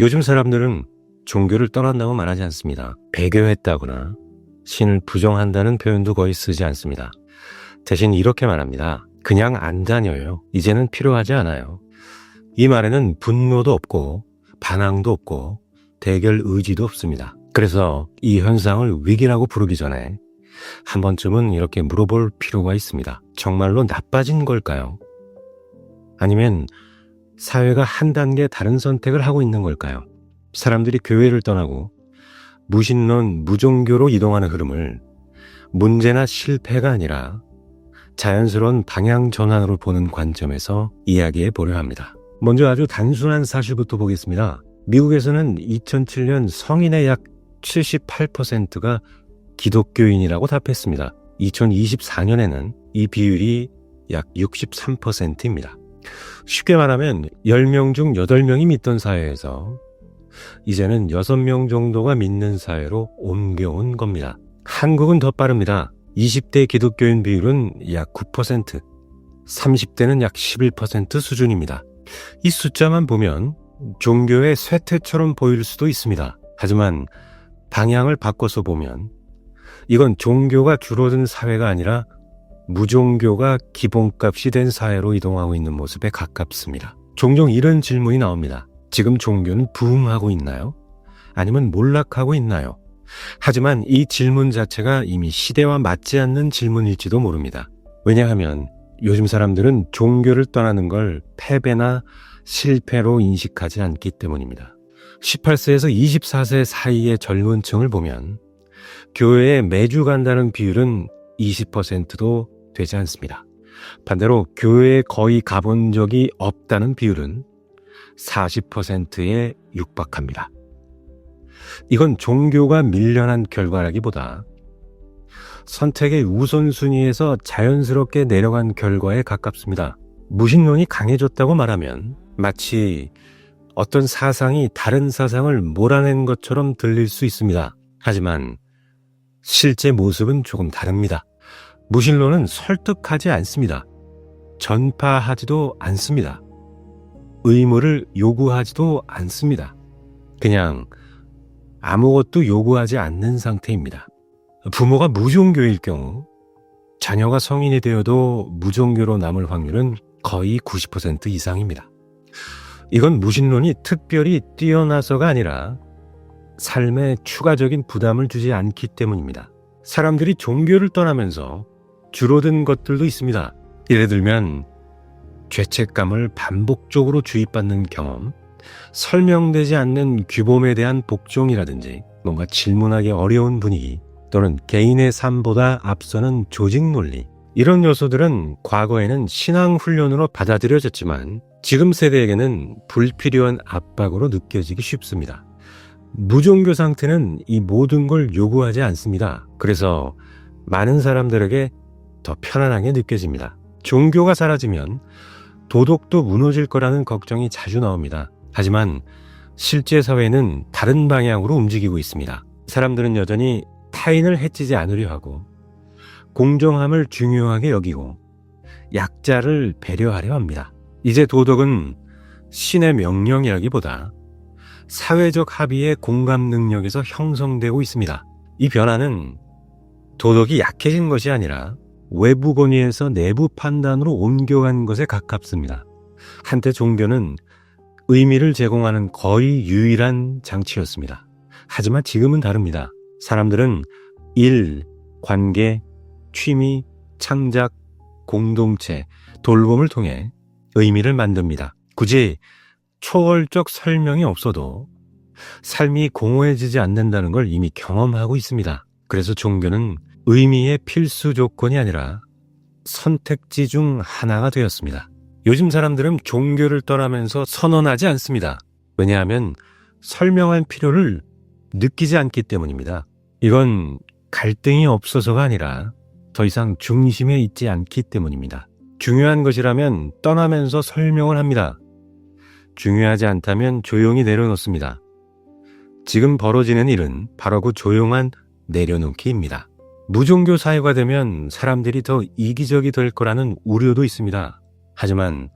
요즘 사람들은 종교를 떠난다고 말하지 않습니다. 배교했다거나 신을 부정한다는 표현도 거의 쓰지 않습니다. 대신 이렇게 말합니다. 그냥 안 다녀요. 이제는 필요하지 않아요. 이 말에는 분노도 없고 반항도 없고 대결 의지도 없습니다. 그래서 이 현상을 위기라고 부르기 전에 한 번쯤은 이렇게 물어볼 필요가 있습니다. 정말로 나빠진 걸까요? 아니면 사회가 한 단계 다른 선택을 하고 있는 걸까요? 사람들이 교회를 떠나고 무신론, 무종교로 이동하는 흐름을 문제나 실패가 아니라 자연스러운 방향 전환으로 보는 관점에서 이야기해 보려 합니다. 먼저 아주 단순한 사실부터 보겠습니다. 미국에서는 2007년 성인의 약 78%가 기독교인이라고 답했습니다. 2024년에는 이 비율이 약 63%입니다. 쉽게 말하면 10명 중 8명이 믿던 사회에서 이제는 6명 정도가 믿는 사회로 옮겨온 겁니다. 한국은 더 빠릅니다. 20대 기독교인 비율은 약 9%, 30대는 약 11% 수준입니다. 이 숫자만 보면 종교의 쇠퇴처럼 보일 수도 있습니다. 하지만 방향을 바꿔서 보면 이건 종교가 줄어든 사회가 아니라 무종교가 기본값이 된 사회로 이동하고 있는 모습에 가깝습니다. 종종 이런 질문이 나옵니다. 지금 종교는 부흥하고 있나요? 아니면 몰락하고 있나요? 하지만 이 질문 자체가 이미 시대와 맞지 않는 질문일지도 모릅니다. 왜냐하면 요즘 사람들은 종교를 떠나는 걸 패배나 실패로 인식하지 않기 때문입니다. 18세에서 24세 사이의 젊은 층을 보면 교회에 매주 간다는 비율은 20%도 되지 않습니다. 반대로 교회에 거의 가본 적이 없다는 비율은 40%에 육박합니다. 이건 종교가 밀려난 결과라기보다 선택의 우선순위에서 자연스럽게 내려간 결과에 가깝습니다. 무신론이 강해졌다고 말하면 마치 어떤 사상이 다른 사상을 몰아낸 것처럼 들릴 수 있습니다. 하지만 실제 모습은 조금 다릅니다. 무신론은 설득하지 않습니다. 전파하지도 않습니다. 의무를 요구하지도 않습니다. 그냥 아무것도 요구하지 않는 상태입니다. 부모가 무종교일 경우 자녀가 성인이 되어도 무종교로 남을 확률은 거의 90% 이상입니다. 이건 무신론이 특별히 뛰어나서가 아니라 삶에 추가적인 부담을 주지 않기 때문입니다. 사람들이 종교를 떠나면서 줄어든 것들도 있습니다. 예를 들면 죄책감을 반복적으로 주입받는 경험, 설명되지 않는 규범에 대한 복종이라든지 뭔가 질문하기 어려운 분위기, 또는 개인의 삶보다 앞서는 조직 논리, 이런 요소들은 과거에는 신앙 훈련으로 받아들여졌지만 지금 세대에게는 불필요한 압박으로 느껴지기 쉽습니다. 무종교 상태는 이 모든 걸 요구하지 않습니다. 그래서 많은 사람들에게 더 편안하게 느껴집니다. 종교가 사라지면 도덕도 무너질 거라는 걱정이 자주 나옵니다. 하지만 실제 사회는 다른 방향으로 움직이고 있습니다. 사람들은 여전히 타인을 해치지 않으려 하고 공정함을 중요하게 여기고 약자를 배려하려 합니다. 이제 도덕은 신의 명령이라기보다 사회적 합의의 공감 능력에서 형성되고 있습니다. 이 변화는 도덕이 약해진 것이 아니라 외부 권위에서 내부 판단으로 옮겨간 것에 가깝습니다. 한때 종교는 의미를 제공하는 거의 유일한 장치였습니다. 하지만 지금은 다릅니다. 사람들은 일, 관계, 취미, 창작, 공동체, 돌봄을 통해 의미를 만듭니다. 굳이 초월적 설명이 없어도 삶이 공허해지지 않는다는 걸 이미 경험하고 있습니다. 그래서 종교는 의미의 필수 조건이 아니라 선택지 중 하나가 되었습니다. 요즘 사람들은 종교를 떠나면서 선언하지 않습니다. 왜냐하면 설명할 필요를 느끼지 않기 때문입니다. 이건 갈등이 없어서가 아니라 더 이상 중심에 있지 않기 때문입니다. 중요한 것이라면 떠나면서 설명을 합니다. 중요하지 않다면 조용히 내려놓습니다. 지금 벌어지는 일은 바로 그 조용한 내려놓기입니다. 무종교 사회가 되면 사람들이 더 이기적이 될 거라는 우려도 있습니다. 하지만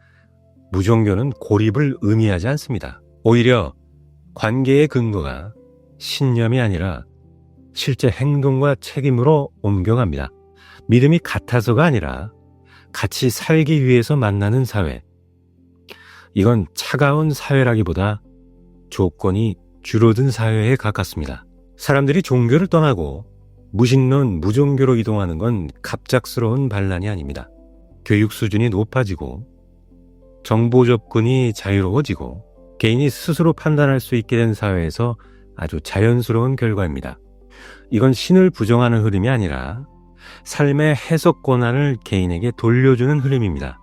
무종교는 고립을 의미하지 않습니다. 오히려 관계의 근거가 신념이 아니라 실제 행동과 책임으로 옮겨갑니다. 믿음이 같아서가 아니라 같이 살기 위해서 만나는 사회. 이건 차가운 사회라기보다 조건이 줄어든 사회에 가깝습니다. 사람들이 종교를 떠나고 무신론, 무종교로 이동하는 건 갑작스러운 반란이 아닙니다. 교육 수준이 높아지고 정보 접근이 자유로워지고 개인이 스스로 판단할 수 있게 된 사회에서 아주 자연스러운 결과입니다. 이건 신을 부정하는 흐름이 아니라 삶의 해석 권한을 개인에게 돌려주는 흐름입니다.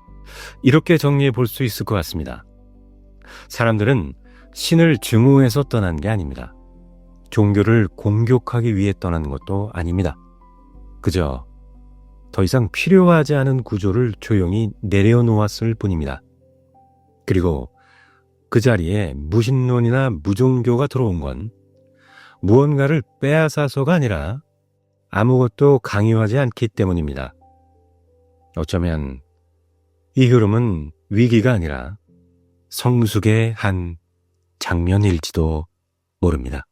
이렇게 정리해 볼 수 있을 것 같습니다. 사람들은 신을 증오해서 떠난 게 아닙니다. 종교를 공격하기 위해 떠나는 것도 아닙니다. 그저 더 이상 필요하지 않은 구조를 조용히 내려놓았을 뿐입니다. 그리고 그 자리에 무신론이나 무종교가 들어온 건 무언가를 빼앗아서가 아니라 아무것도 강요하지 않기 때문입니다. 어쩌면 이 흐름은 위기가 아니라 성숙의 한 장면일지도 모릅니다.